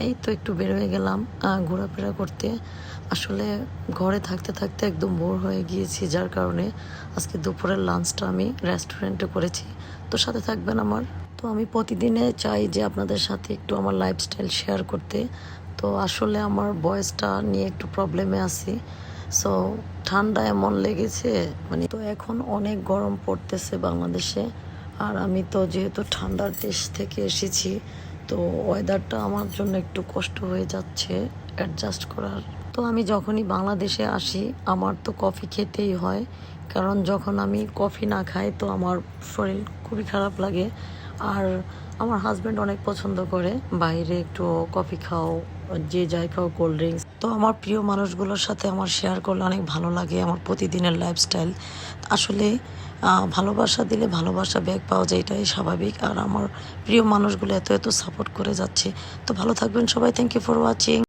এই তো একটু বের হয়ে গেলাম ঘোরাফেরা করতে। আসলে ঘরে থাকতে থাকতে একদম বোর হয়ে গিয়েছি, যার কারণে আজকে দুপুরের লাঞ্চটা আমি রেস্টুরেন্টে করেছি। তো সাথে থাকবেন আমার। তো আমি প্রতিদিনে চাই যে আপনাদের সাথে একটু আমার লাইফস্টাইল শেয়ার করতে। তো আসলে আমার বয়েসটা নিয়ে একটু প্রবলেমে আছি। সো ঠান্ডা এমন লেগেছে, মানে তো এখন অনেক গরম পড়তেছে বাংলাদেশে। আর আমি তো যেহেতু ঠান্ডার দেশ থেকে এসেছি, তো ওয়েদারটা আমার জন্য একটু কষ্ট হয়ে যাচ্ছে অ্যাডজাস্ট করার। তো আমি যখনই বাংলাদেশে আসি আমার তো কফি খেতেই হয়, কারণ যখন আমি কফি না খাই তো আমার শরীর খুবই খারাপ লাগে। আর আমার হাজব্যান্ড অনেক পছন্দ করে বাইরে একটু কফি খাও, যে যাই খাও, কোল্ড ড্রিঙ্কস। তো আমার প্রিয় মানুষগুলোর সাথে আমার শেয়ার করলে অনেক ভালো লাগে আমার প্রতিদিনের লাইফস্টাইল। আসলে ভালোবাসা দিলে ভালোবাসা ব্যাক পাওয়া যায়, এটাই স্বাভাবিক। আর আমার প্রিয় মানুষগুলো এত এত সাপোর্ট করে যাচ্ছে। তো ভালো থাকবেন সবাই, থ্যাংক ইউ ফর ওয়াচিং।